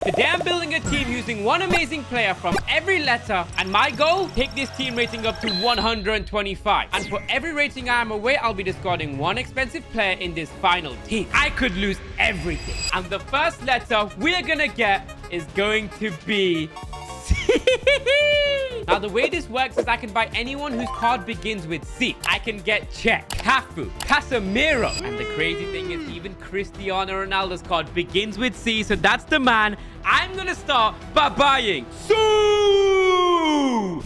Today I'm building a team using one amazing player from every letter, and my goal, take this team rating up to 125. And for every rating I am away, I'll be discarding one expensive player in this final team. I could lose everything. And the first letter we're gonna get is going to be C. Now, the way this works is I can buy anyone whose card begins with C. I can get Czech, Cafu, Casemiro. And the crazy thing is even Cristiano Ronaldo's card begins with C. So that's the man I'm going to start by buying. So,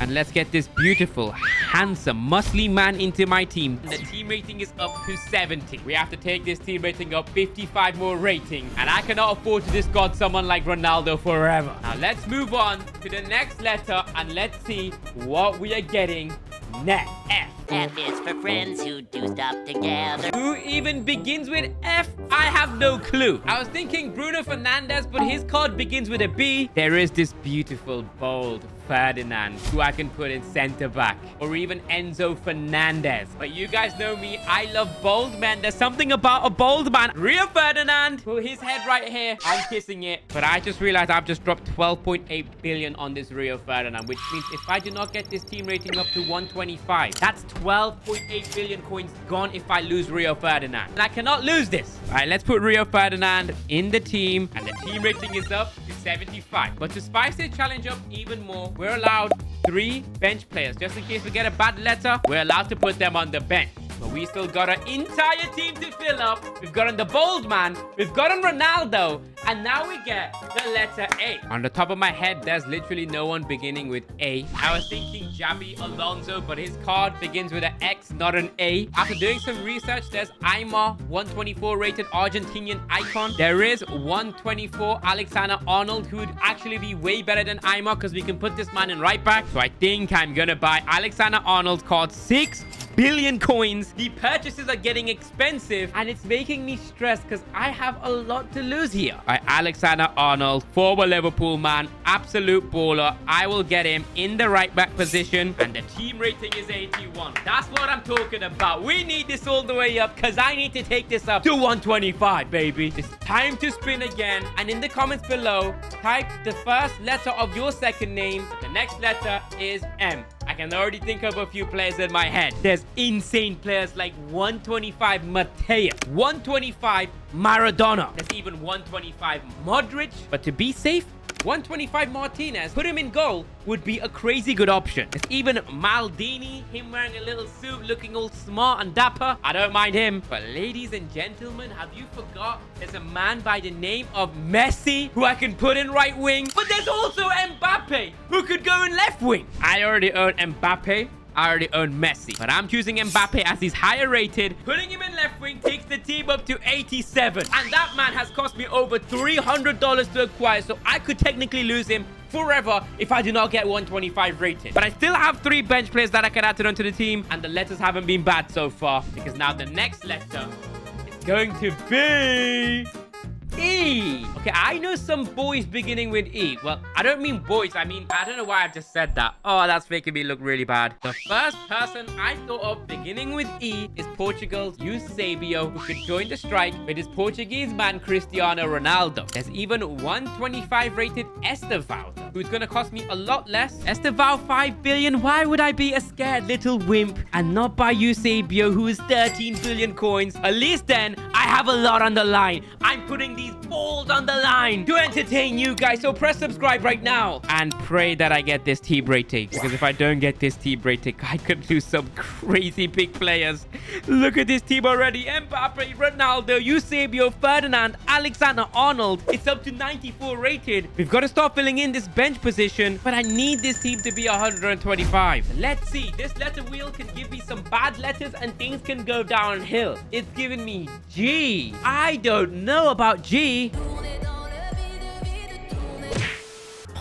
and let's get this beautiful, handsome, muscly man into my team. The team rating is up to 70. We have to take this team rating up 55 more rating. And I cannot afford to discard someone like Ronaldo forever. Now, let's move on to the next letter and let's see what we are getting next. F. F is for friends who do stuff together. Who even begins with F? I have no clue. I was thinking Bruno Fernandes, but his card begins with a B. There is this beautiful, bold Ferdinand, who I can put in center back, or even Enzo Fernandez. But you guys know me, I love bold men. There's something about a bold man. Rio Ferdinand, put his head right here. I'm kissing it. But I just realized I've just dropped 12.8 billion on this Rio Ferdinand, which means if I do not get this team rating up to 125, that's 12.8 billion coins gone if I lose Rio Ferdinand. And I cannot lose this. All right, let's put Rio Ferdinand in the team, and the team rating is up to 75. But to spice the challenge up even more, we're allowed 3 bench players. Just in case we get a bad letter, we're allowed to put them on the bench. But we still got an entire team to fill up. We've gotten the bold man, we've gotten Ronaldo, and now we get the letter A. On the top of my head, there's literally no one beginning with A. I was thinking Xabi Alonso, but his card begins with an X, not an A. After doing some research, there's Aymar, 124 rated Argentinian icon. There is 124 Alexander Arnold, who would actually be way better than Aymar because we can put this man in right back. So I think I'm gonna buy Alexander Arnold's card, 6 billion coins. The purchases are getting expensive and it's making me stressed because I have a lot to lose here. All right, Alexander Arnold, former Liverpool man, absolute baller. I will get him in the right back position, and the team rating is 81. That's what I'm talking about. We need this all the way up because I need to take this up to 125, baby. It's time to spin again, and in the comments below, type the first letter of your second name. The next letter is M. I can already think of a few players in my head. There's insane players like 125 Mateus, 125 Maradona. There's even 125 Modric. But to be safe, 125 Martinez, put him in goal, would be a crazy good option. There's even Maldini, him wearing a little suit, looking all smart and dapper. I don't mind him. But ladies and gentlemen, have you forgot there's a man by the name of Messi who I can put in right wing? But there's also Mbappe who could go in left wing. I already own Mbappe. I already own Messi, but I'm choosing Mbappe as he's higher rated. Putting him in left wing takes the team up to 87. And that man has cost me over $300 to acquire, so I could technically lose him forever if I do not get 125 rated. But I still have 3 bench players that I can add onto the team, and the letters haven't been bad so far, because now the next letter is going to be E. Okay, I know some boys beginning with E. Well, I don't mean boys. I mean, I don't know why I've just said that. Oh, that's making me look really bad. The first person I thought of beginning with E is Portugal's Eusebio, who could join the strike with his Portuguese man, Cristiano Ronaldo. There's even 125 rated Estevao, who's going to cost me a lot less. Estevao, 5 billion. Why would I be a scared little wimp and not buy Eusebio, who is 13 billion coins? At least then, I have a lot on the line. I'm putting these balls on the line to entertain you guys. So press subscribe right now and pray that I get this team rating, because if I don't get this team rating, I could lose some crazy big players. Look at this team already. Mbappe, Ronaldo, Eusebio, Ferdinand, Alexander Arnold. It's up to 94 rated. We've got to start filling in this bench position, but I need this team to be 125. Let's see. This letter wheel can give me some bad letters and things can go downhill. It's giving me G. I don't know about G.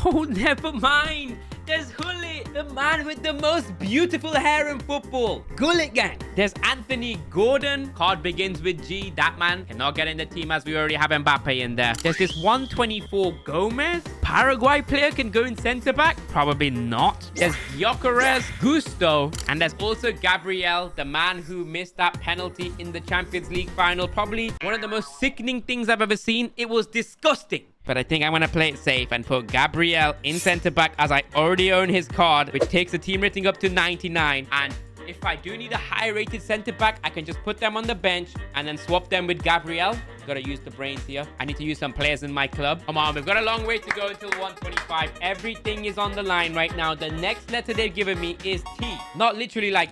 Oh, never mind. There's Gullit, the man with the most beautiful hair in football. Gullit gang. There's Anthony Gordon. Card begins with G. That man cannot get in the team as we already have Mbappe in there. There's this 124 Gomez. Paraguay player can go in centre back. Probably not. There's Gyökeres, Gusto. And there's also Gabriel, the man who missed that penalty in the Champions League final. Probably one of the most sickening things I've ever seen. It was disgusting. But I think I'm going to play it safe and put Gabriel in center back as I already own his card, which takes the team rating up to 99. And if I do need a high-rated center back, I can just put them on the bench and then swap them with Gabriel. Gotta use the brains here. I need to use some players in my club. Come on, we've got a long way to go until 125. Everything is on the line right now. The next letter they've given me is T. Not literally like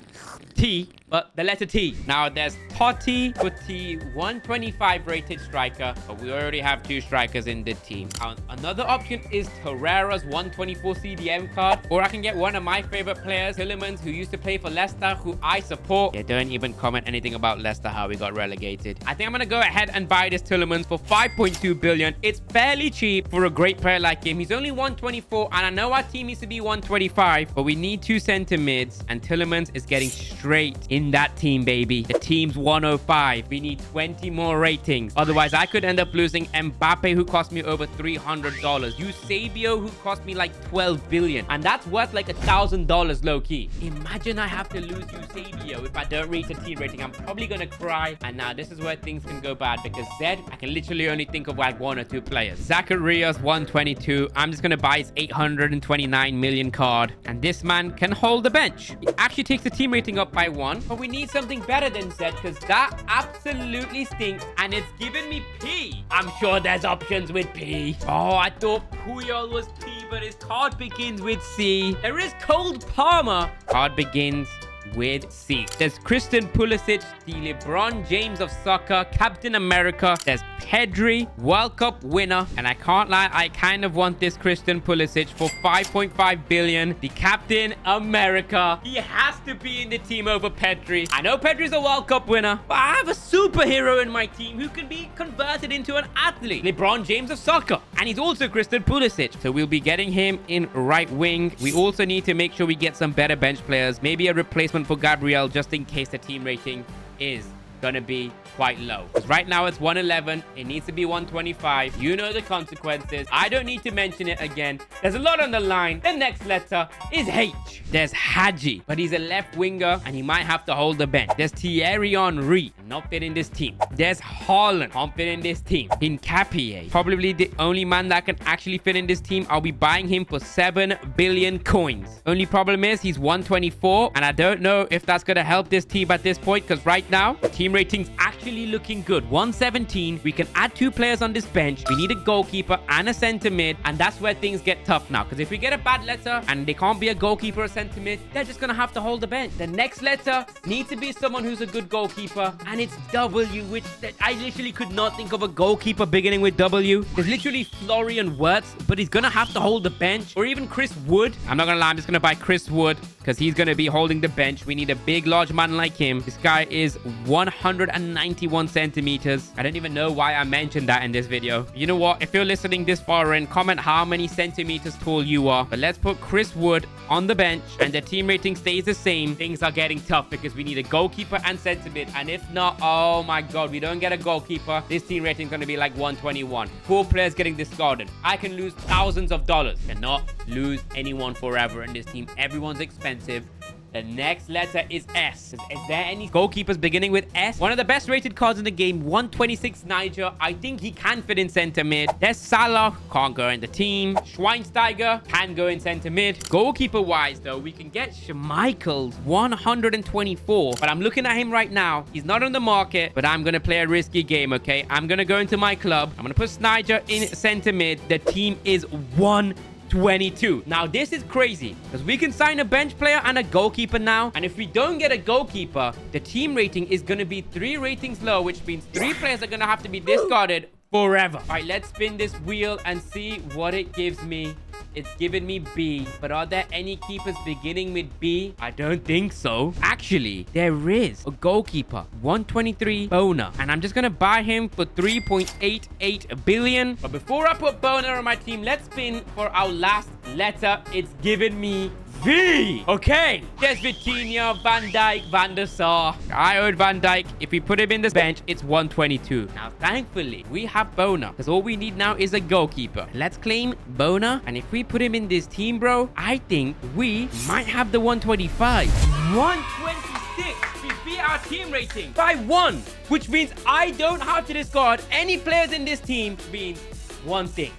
T, but the letter T. Now, there's Totti for T, 125 rated striker, but we already have 2 strikers in the team. Another option is Torreira's 124 CDM card, or I can get one of my favorite players, Tielemans, who used to play for Leicester, who I support. Yeah, don't even comment anything about Leicester, how we got relegated. I think I'm gonna go ahead and buy this Tielemans for 5.2 billion. It's fairly cheap for a great player like him. He's only 124, and I know our team needs to be 125, but we need 2 center mids, and Tielemans is getting straight in that team, baby. The team's 105. We need 20 more ratings. Otherwise, I could end up losing Mbappe, who cost me over $300. Eusebio, who cost me like 12 billion. And that's worth like $1,000 low-key. Imagine I have to lose Eusebio if I don't reach a team rating. I'm probably gonna cry. And now this is where things can go bad, because Zed, I can literally only think of like 1 or 2 players. Zacharias 122. I'm just gonna buy his 829 million card. And this man can hold the bench. It actually takes the team rating up by 1, but we need something better than Zed, because that absolutely stinks, and it's giving me P. I'm sure there's options with P. Oh, I thought Puyol was P, but his card begins with C. There is Cold Palmer. Card begins with C. There's Christian Pulisic, the LeBron James of soccer, Captain America. There's Pedri, World Cup winner. And I can't lie, I kind of want this Christian Pulisic for 5.5 billion. The Captain America. He has to be in the team over Pedri. I know Pedri's a World Cup winner, but I have a superhero in my team who can be converted into an athlete. LeBron James of soccer. And he's also Christian Pulisic. So we'll be getting him in right wing. We also need to make sure we get some better bench players. Maybe a replacement for Gabriel, just in case the team rating is gonna be quite low. Because right now it's 111. It needs to be 125. You know the consequences. I don't need to mention it again. There's a lot on the line. The next letter is H. There's Hadji, but he's a left winger and he might have to hold the bench. There's Thierry Henry, not fit in this team. There's Haaland, can't fit in this team. Hincapié, probably the only man that can actually fit in this team. I'll be buying him for 7 billion coins. Only problem is he's 124, and I don't know if that's gonna help this team at this point, because right now team rating's actually looking good. 117. We can add 2 players on this bench. We need a goalkeeper and a center mid, and that's where things get tough now, because if we get a bad letter and they can't be a goalkeeper or center mid, they're just gonna have to hold the bench. The next letter needs to be someone who's a good goalkeeper, and it's W, which I literally could not think of a goalkeeper beginning with W. There's literally Florian Wirtz, but he's gonna have to hold the bench. Or even Chris Wood. I'm not gonna lie, I'm just gonna buy Chris Wood, because he's gonna be holding the bench. We need a big, large man like him. This guy is 191 centimeters. I don't even know why I mentioned that in this video. You know what? If you're listening this far in, comment how many centimeters tall you are. But let's put Chris Wood on the bench, and the team rating stays the same. Things are getting tough because we need a goalkeeper and center mid. And if not, oh my god, we don't get a goalkeeper, this team rating is going to be like 121. 4 players getting discarded. I can lose thousands of dollars. Cannot lose anyone forever in this team. Everyone's expensive. The next letter is S. Is there any goalkeepers beginning with S? One of the best rated cards in the game, 126 Niger. I think he can fit in center mid. There's Salah, can't go in the team. Schweinsteiger can go in center mid. Goalkeeper wise though, we can get Schmeichel, 124. But I'm looking at him right now. He's not on the market, but I'm going to play a risky game, okay? I'm going to go into my club. I'm going to put Snyder in center mid. The team is 122. Now this is crazy because we can sign a bench player and a goalkeeper now, and if we don't get a goalkeeper, the team rating is going to be 3 ratings low, which means 3 players are going to have to be discarded forever. All right, let's spin this wheel and see what it gives me. It's giving me B, but are there any keepers beginning with B? I don't think so. Actually, there is a goalkeeper, 123 Bona, and I'm just gonna buy him for 3.88 billion. But before I put Bona on my team, let's spin for our last letter. It's giving me V. Okay, there's Vitinha, Van Dijk, Van der Sar. I own Van Dijk. If we put him in this bench, it's 122. Now, thankfully, we have Bona, because all we need now is a goalkeeper. Let's claim Bona, and if we put him in this team, bro, I think we might have the 125. 126. We beat our team rating by 1, which means I don't have to discard any players in this team. Means one thing.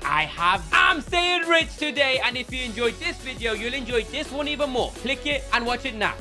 I'm staying rich today. And if you enjoyed this video, you'll enjoy this one even more. Click it and watch it now.